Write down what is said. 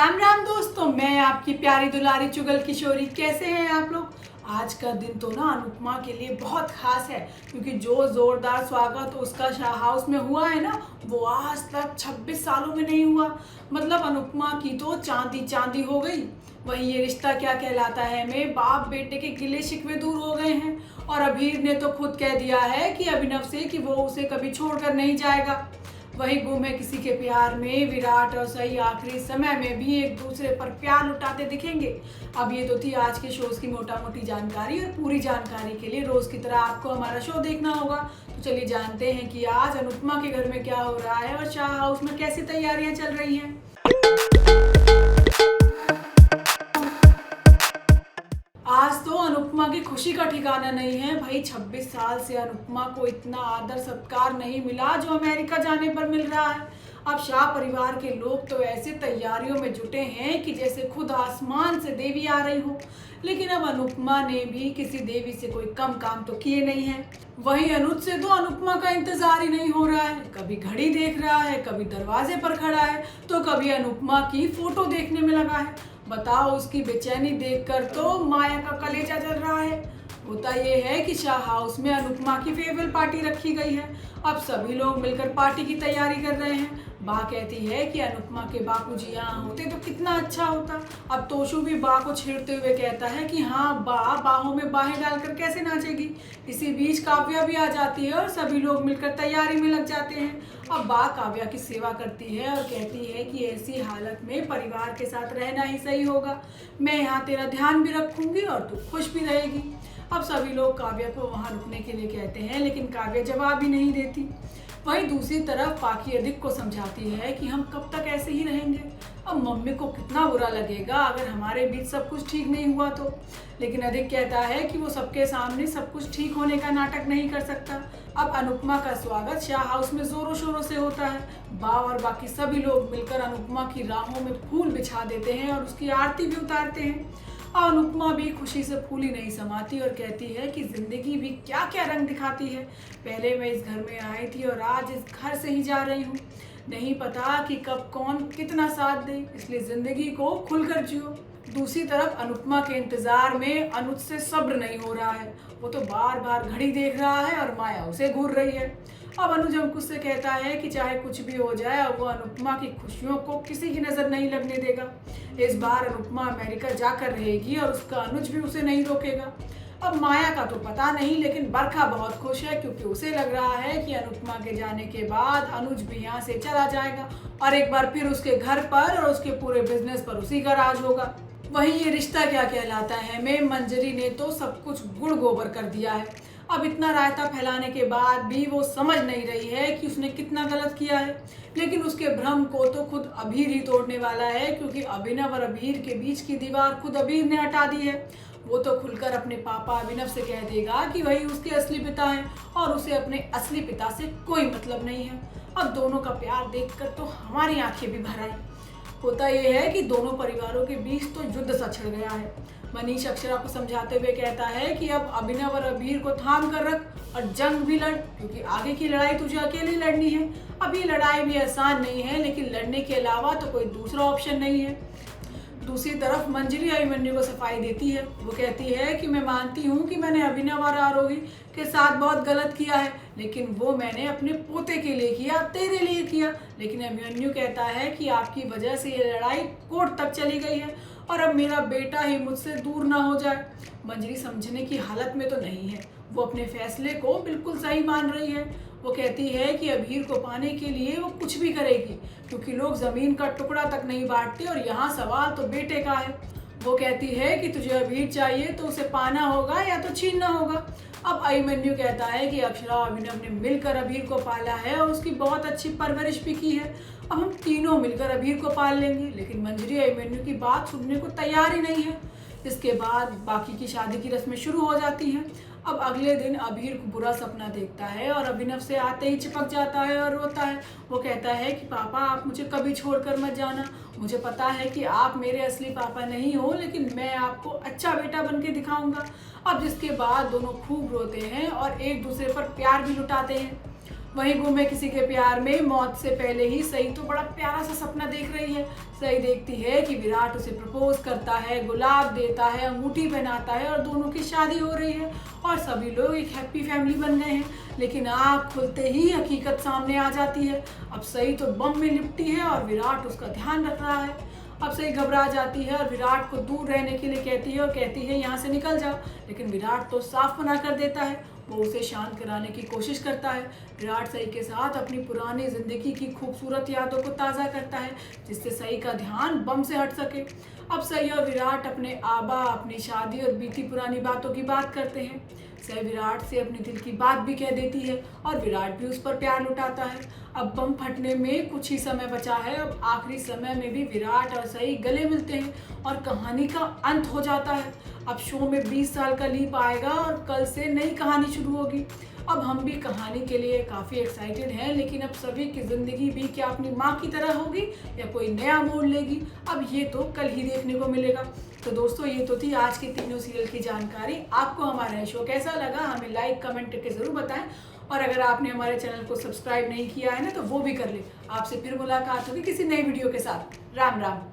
राम राम दोस्तों, मैं आपकी प्यारी दुलारी चुगल किशोरी। कैसे हैं आप लोग? आज का दिन तो ना अनुपमा के लिए बहुत खास है, क्योंकि जो जोरदार स्वागत उसका शाह हाउस में हुआ है ना, वो आज तक 26 सालों में नहीं हुआ। मतलब अनुपमा की तो चांदी चांदी हो गई। वहीं ये रिश्ता क्या कहलाता है में बाप बेटे के गिले शिकवे दूर हो गए हैं। और अभीर ने तो खुद कह दिया है कि अभिनव से कि वो उसे कभी छोड़कर नहीं जाएगा। वही गुम है किसी के प्यार में विराट और सही आखिरी समय में भी एक दूसरे पर प्यार लुटाते दिखेंगे। अब ये तो थी आज के शोज की मोटा मोटी जानकारी, और पूरी जानकारी के लिए रोज की तरह आपको हमारा शो देखना होगा। तो चलिए जानते हैं कि आज अनुपमा के घर में क्या हो रहा है और शाह हाउस में कैसी तैयारियां चल रही हैं। आज तो अनुपमा की खुशी का ठिकाना नहीं है भाई। 26 साल से अनुपमा को इतना आदर सत्कार नहीं मिला जो अमेरिका जाने पर मिल रहा है। अब शाह परिवार के लोग तो ऐसे तैयारियों में जुटे हैं कि जैसे खुद आसमान से देवी आ रही हो। लेकिन अब अनुपमा ने भी किसी देवी से कोई कम काम तो किए नहीं है। वहीं अनुज से तो अनुपमा का इंतजार ही नहीं हो रहा है। कभी घड़ी देख रहा है, कभी दरवाजे पर खड़ा है, तो कभी अनुपमा की फोटो देखने में लगा है। बताओ, उसकी बेचैनी देखकर तो माया का कलेजा जल रहा है। होता यह है कि शाह हाउस में अनुपमा की फेयरवेल पार्टी रखी गई है। अब सभी लोग मिलकर पार्टी की तैयारी कर रहे हैं। बा कहती है कि अनुपमा के बापूजी यहाँ होते तो कितना अच्छा होता। अब तोशु भी बा को छेड़ते हुए कहता है कि हाँ, बा बाहों में बाहें डालकर कैसे नाचेगी। इसी बीच काव्या भी आ जाती है और सभी लोग मिलकर तैयारी में लग जाते हैं। अब बा काव्या की सेवा करती है और कहती है कि ऐसी हालत में परिवार के साथ रहना ही सही होगा। मैं यहाँ तेरा ध्यान भी रखूंगी और तू खुश भी रहेगी। अब सभी लोग काव्या को वहाँ रुकने के लिए कहते हैं, लेकिन काव्या जवाब ही नहीं देती। वहीं दूसरी तरफ पाकी अधिक को समझाती है कि हम कब तक ऐसे ही रहेंगे। अब मम्मी को कितना बुरा लगेगा अगर हमारे बीच सब कुछ ठीक नहीं हुआ तो। लेकिन अधिक कहता है कि वो सबके सामने सब कुछ ठीक होने का नाटक नहीं कर सकता। अब अनुपमा का स्वागत शाह हाउस में जोरों शोरों से होता है। बा और बाकी सभी लोग मिलकर अनुपमा की राहों में फूल बिछा देते हैं और उसकी आरती भी उतारते हैं। और अनुपमा भी खुशी से फूली नहीं समाती और कहती है कि जिंदगी भी क्या क्या रंग दिखाती है। पहले मैं इस घर में आई थी और आज इस घर से ही जा रही हूँ। नहीं पता कि कब कौन कितना साथ दे, इसलिए जिंदगी को खुलकर जियो। दूसरी तरफ अनुपमा के इंतजार में अनुज से सब्र नहीं हो रहा है। वो तो बार बार घड़ी देख रहा है और माया उसे घूर रही है। अब अनुज अंकुश से कहता है कि चाहे कुछ भी हो जाए, अब वो अनुपमा की खुशियों को किसी की नजर नहीं लगने देगा। इस बार अनुपमा अमेरिका जाकर रहेगी और उसका अनुज भी उसे नहीं रोकेगा। अब माया का तो पता नहीं, लेकिन बरखा बहुत खुश है क्योंकि उसे लग रहा है कि अनुपमा के जाने के बाद अनुज भी यहाँ से चला जाएगा और एक बार फिर उसके घर पर और उसके पूरे बिजनेस पर उसी का राज होगा। वहीं ये रिश्ता क्या कहलाता है में मंजरी ने तो सब कुछ गुड़ गोबर कर दिया है। अब इतना रायता फैलाने के बाद भी वो समझ नहीं रही है कि उसने कितना गलत किया है। लेकिन उसके भ्रम को तो खुद अभीर ही तोड़ने वाला है, क्योंकि अभिनव और अभीर के बीच की दीवार खुद अभीर ने हटा दी है। वो तो खुलकर अपने पापा अभिनव से कह देगा कि वही उसके असली पिता हैं और उसे अपने असली पिता से कोई मतलब नहीं है। अब दोनों का प्यार देखकर तो हमारी आंखें भी भर आई। होता यह है कि दोनों परिवारों के बीच तो युद्ध सा छिड़ गया है। मनीष अक्षरा को समझाते हुए कहता है कि अब अभिनव और अभीर को थाम कर रख और जंग भी लड़, क्योंकि आगे की लड़ाई तुझे अकेली लड़नी है। अब ये लड़ाई भी आसान नहीं है, लेकिन लड़ने के अलावा तो कोई दूसरा ऑप्शन नहीं है। दूसरी तरफ मंजरी अभिमन्यु को सफाई देती है। वो कहती है कि मैं मानती हूँ कि मैंने अभिनव और आरोही के साथ बहुत गलत किया है, लेकिन वो मैंने अपने पोते के लिए किया, तेरे लिए किया। लेकिन अभिमन्यु कहता है कि आपकी वजह से ये लड़ाई कोर्ट तक चली गई है और अब मेरा बेटा ही मुझसे दूर ना हो जाए। मंजरी समझने की हालत में तो नहीं है। वो अपने फैसले को बिल्कुल सही मान रही है। वो कहती है कि अभीर को पाने के लिए वो कुछ भी करेगी, क्योंकि लोग जमीन का टुकड़ा तक नहीं बांटते और यहाँ सवाल तो बेटे का है। वो कहती है कि तुझे अभीर चाहिए तो उसे पाना होगा या तो छीनना होगा। अब अभिमन्यु कहता है कि अक्षरा और अभिनव ने मिलकर अभीर को पाला है और उसकी बहुत अच्छी परवरिश भी की है। अब हम तीनों मिलकर अभीर को पाल लेंगे। लेकिन मंजरी अभिमन्यु की बात सुनने को तैयार ही नहीं है। इसके बाद बाकी की शादी की रस्में शुरू हो जाती हैं। अब अगले दिन अभीर को बुरा सपना देखता है और अभिनव से आते ही चिपक जाता है और रोता है। वो कहता है कि पापा, आप मुझे कभी छोड़कर मत जाना। मुझे पता है कि आप मेरे असली पापा नहीं हो, लेकिन मैं आपको अच्छा बेटा बन के दिखाऊंगा। अब जिसके बाद दोनों खूब रोते हैं और एक दूसरे पर प्यार भी लुटाते हैं। वहीं गुम है किसी के प्यार में मौत से पहले ही सई तो बड़ा प्यारा सा सपना देख रही है। सई देखती है कि विराट उसे प्रपोज करता है, गुलाब देता है, अंगूठी पहनाता है और दोनों की शादी हो रही है और सभी लोग एक हैप्पी फैमिली बन गए हैं। लेकिन आँख खुलते ही हकीकत सामने आ जाती है। अब सई तो बम में लिपटी है और विराट उसका ध्यान रख रहा है। अब सई घबरा जाती है और विराट को दूर रहने के लिए कहती है और कहती है यहाँ से निकल जाओ। लेकिन विराट तो साफ मना कर देता है। वो उसे शांत कराने की कोशिश करता है। विराट सई के साथ अपनी पुरानी जिंदगी की खूबसूरत यादों को ताज़ा करता है, जिससे सई का ध्यान बम से हट सके। अब सई और विराट अपने आबा, अपनी शादी और बीती पुरानी बातों की बात करते हैं। सई विराट से अपने दिल की बात भी कह देती है और विराट भी उस पर प्यार लुटाता है। अब बम फटने में कुछ ही समय बचा है। अब आखिरी समय में भी विराट और सई गले मिलते हैं और कहानी का अंत हो जाता है। अब शो में 20 साल का लीप आएगा और कल से नई कहानी शुरू होगी। अब हम भी कहानी के लिए काफ़ी एक्साइटेड हैं, लेकिन अब सभी की ज़िंदगी भी क्या अपनी माँ की तरह होगी या कोई नया मोड़ लेगी, अब ये तो कल ही देखने को मिलेगा। तो दोस्तों, ये तो थी आज के तीनों सीरियल की जानकारी। आपको हमारा शो कैसा लगा हमें लाइक कमेंट करके ज़रूर बताएं और अगर आपने हमारे चैनल को सब्सक्राइब नहीं किया है ना तो वो भी कर ले। आपसे फिर मुलाकात होगी किसी नई वीडियो के साथ। राम राम।